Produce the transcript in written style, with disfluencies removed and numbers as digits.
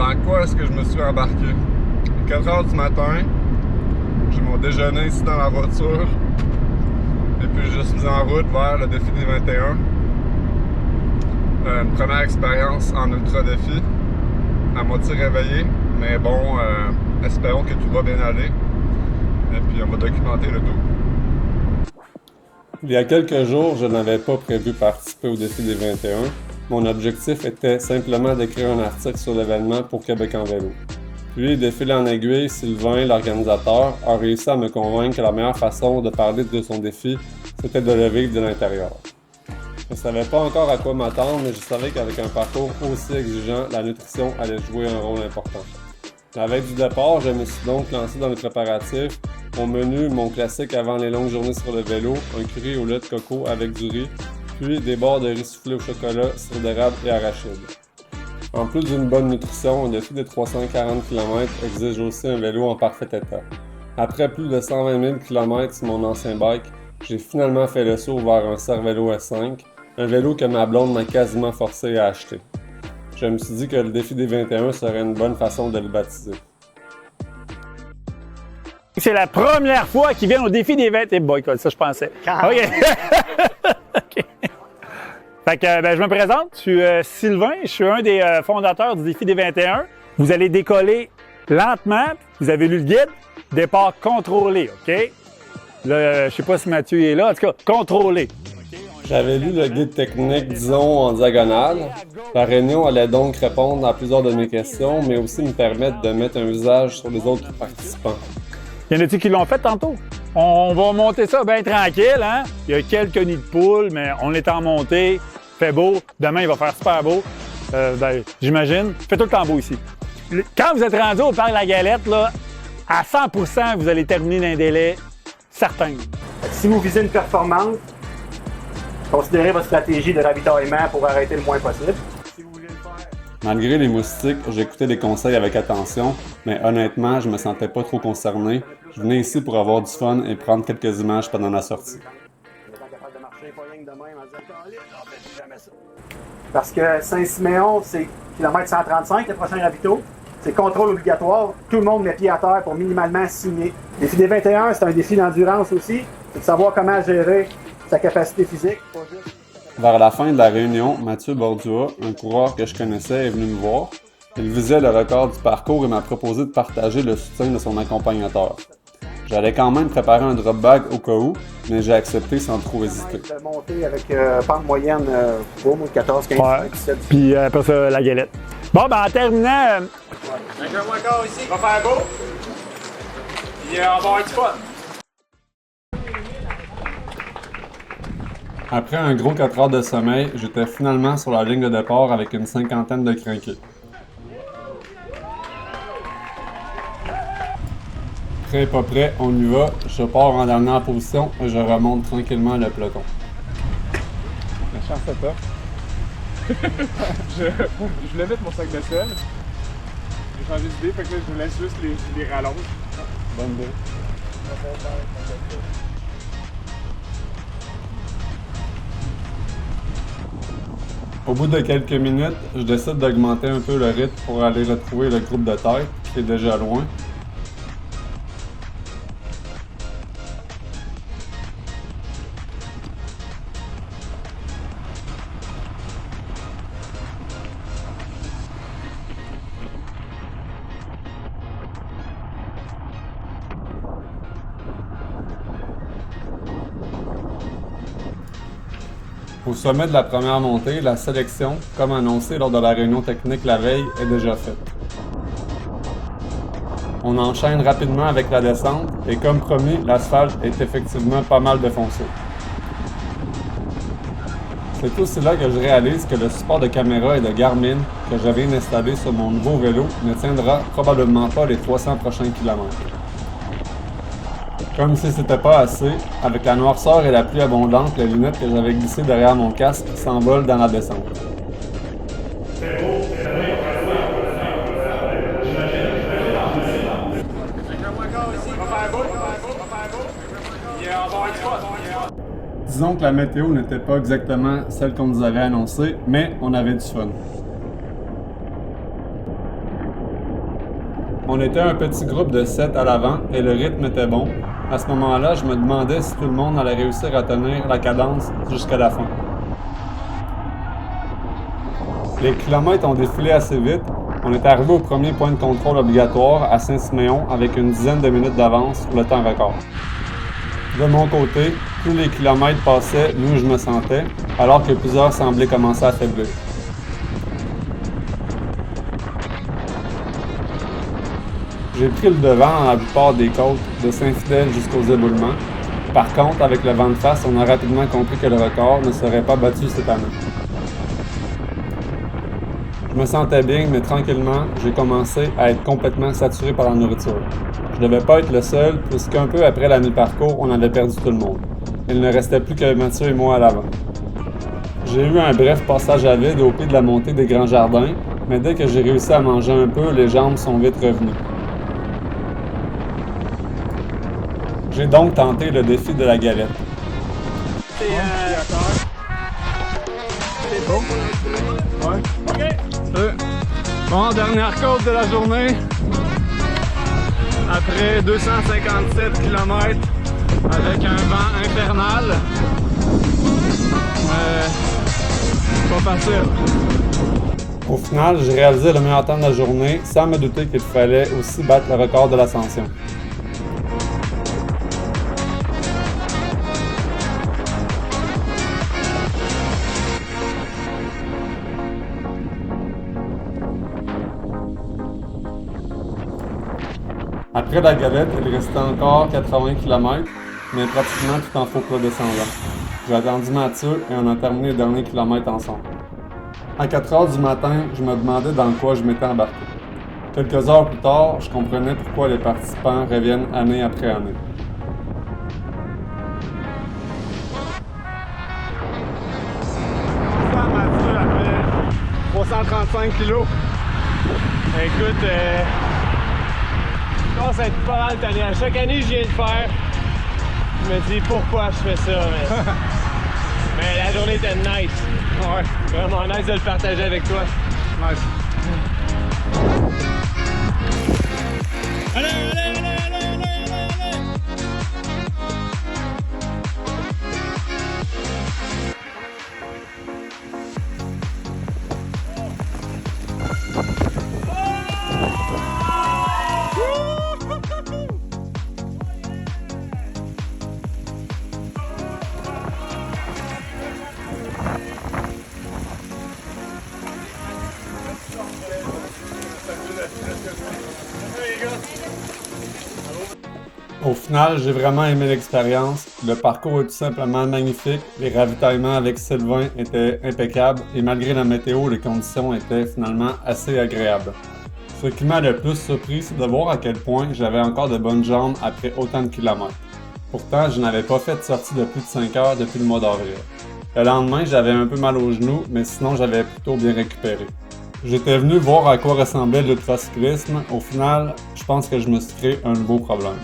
Dans quoi est-ce que je me suis embarqué? 4 heures du matin, j'ai mon déjeuner ici dans la voiture. Et puis je suis en route vers le défi des 21. Une première expérience en ultra défi. À moitié réveillé, mais bon, espérons que tout va bien aller. Et puis on va documenter le tout. Il y a quelques jours, je n'avais pas prévu participer au défi des 21. Mon objectif était simplement d'écrire un article sur l'événement pour Québec en vélo. Puis, de fil en aiguille, Sylvain, l'organisateur, a réussi à me convaincre que la meilleure façon de parler de son défi, c'était de le vivre de l'intérieur. Je ne savais pas encore à quoi m'attendre, mais je savais qu'avec un parcours aussi exigeant, la nutrition allait jouer un rôle important. La veille du départ, je me suis donc lancé dans les préparatifs. Au menu, mon classique avant les longues journées sur le vélo, un curry au lait de coco avec du riz, puis des barres de riz soufflé au chocolat, sirop d'érable et arachide. En plus d'une bonne nutrition, un défi de 340 km exige aussi un vélo en parfait état. Après plus de 120 000 km sur mon ancien bike, j'ai finalement fait le saut vers un Cervélo S5, un vélo que ma blonde m'a quasiment forcé à acheter. Je me suis dit que le défi des 21 serait une bonne façon de le baptiser. C'est la première fois qu'ils viennent au défi des 21. Boycott, ça je pensais. OK. OK. Fait que je me présente, je suis Sylvain, je suis un des fondateurs du défi des 21. Vous allez décoller lentement, vous avez lu le guide, départ contrôlé, OK? Là, je sais pas si Mathieu est là, en tout cas, contrôlé. J'avais lu le guide technique, disons, en diagonale. La réunion allait donc répondre à plusieurs de mes questions, mais aussi me permettre de mettre un visage sur les autres participants. Il y en a-t-il qui l'ont fait tantôt? On va monter ça bien tranquille, hein? Il y a quelques nids de poules, mais on est en montée. Il fait beau. Demain, il va faire super beau. J'imagine. Il fait tout le temps beau ici. Quand vous êtes rendu au parc La Galette, là, à 100%, vous allez terminer dans un délai certain. Si vous visez une performance, considérez votre stratégie de ravitaillement pour arrêter le moins possible. Si vous voulez le faire... Malgré les moustiques, j'écoutais les conseils avec attention, mais honnêtement, je me sentais pas trop concerné. Je venais ici pour avoir du fun et prendre quelques images pendant la sortie. Parce que Saint-Siméon, c'est kilomètre 135, le prochain ravito. C'est contrôle obligatoire. Tout le monde met pied à terre pour minimalement signer. Le défi des 21, c'est un défi d'endurance aussi. C'est de savoir comment gérer sa capacité physique. Vers la fin de la réunion, Mathieu Bordua, un coureur que je connaissais, est venu me voir. Il visait le record du parcours et m'a proposé de partager le soutien de son accompagnateur. J'allais quand même préparer un drop bag au cas où, mais j'ai accepté sans trop hésiter. De monter avec pente moyenne pour 14-15 ouais. Puis après ça, la galette. Bon, ben en terminant... Avec un moins quart ici, on va faire beau. Puis on va avoir du fun. Après un gros 4 heures de sommeil, j'étais finalement sur la ligne de départ avec une cinquantaine de crinqués. Prêt, pas prêt, on y va. Je pars en dernière position et je remonte tranquillement le peloton. La chance à toi. je voulais mettre mon sac de sel. J'ai changé d'idée, fait que là, je vous laisse juste les rallonges. Bonne idée. Au bout de quelques minutes, je décide d'augmenter un peu le rythme pour aller retrouver le groupe de tête qui est déjà loin. Au sommet de la première montée, la sélection, comme annoncé lors de la réunion technique la veille, est déjà faite. On enchaîne rapidement avec la descente et comme promis, l'asphalte est effectivement pas mal défoncé. C'est aussi là que je réalise que le support de caméra et de Garmin que j'avais installé sur mon nouveau vélo ne tiendra probablement pas les 300 prochains kilomètres. Comme si c'était pas assez, avec la noirceur et la pluie abondante, les lunettes que j'avais glissées derrière mon casque s'envolent dans la descente. Disons que la météo n'était pas exactement celle qu'on nous avait annoncée, mais on avait du fun. On était un petit groupe de 7 à l'avant et le rythme était bon. À ce moment-là, je me demandais si tout le monde allait réussir à tenir la cadence jusqu'à la fin. Les kilomètres ont défilé assez vite. On est arrivé au premier point de contrôle obligatoire à Saint-Siméon avec une dizaine de minutes d'avance sur le temps record. De mon côté, plus les kilomètres passaient, mieux je me sentais, alors que plusieurs semblaient commencer à faiblir. J'ai pris le devant dans la plupart des côtes, de Saint-Fidèle jusqu'aux éboulements. Par contre, avec le vent de face, on a rapidement compris que le record ne serait pas battu cette année. Je me sentais bien, mais tranquillement, j'ai commencé à être complètement saturé par la nourriture. Je devais pas être le seul, puisqu'un peu après la mi-parcours, on avait perdu tout le monde. Il ne restait plus que Mathieu et moi à l'avant. J'ai eu un bref passage à vide au pied de la montée des Grands Jardins, mais dès que j'ai réussi à manger un peu, les jambes sont vite revenues. J'ai donc tenté le défi de la galette. C'est bon? Ouais. OK! Bon, dernière côte de la journée. Après 257 km avec un vent infernal. Pas facile. Au final, j'ai réalisé le meilleur temps de la journée sans me douter qu'il fallait aussi battre le record de l'ascension. Après la galette, il restait encore 80 km, mais pratiquement tout en faux plat descendant. J'ai attendu Mathieu et on a terminé les derniers kilomètres ensemble. À 4 heures du matin, je me demandais dans quoi je m'étais embarqué. Quelques heures plus tard, je comprenais pourquoi les participants reviennent année après année. Ça, Mathieu, après 335 kilos. Écoute, je pense être pas mal tanné. À chaque année, je viens de faire. Je me dis pourquoi je fais ça, mais la journée était nice. Ouais. Vraiment nice de le partager avec toi. Nice. Allez, allez, allez, allez, allez, allez, allez! Au final, j'ai vraiment aimé l'expérience. Le parcours est tout simplement magnifique. Les ravitaillements avec Sylvain étaient impeccables et malgré la météo, les conditions étaient finalement assez agréables. Ce qui m'a le plus surpris, c'est de voir à quel point j'avais encore de bonnes jambes après autant de kilomètres. Pourtant, je n'avais pas fait de sortie de plus de 5 heures depuis le mois d'avril. Le lendemain, j'avais un peu mal aux genoux, mais sinon j'avais plutôt bien récupéré. J'étais venu voir à quoi ressemblait l'ultracyclisme. Au final, je pense que je me suis créé un nouveau problème.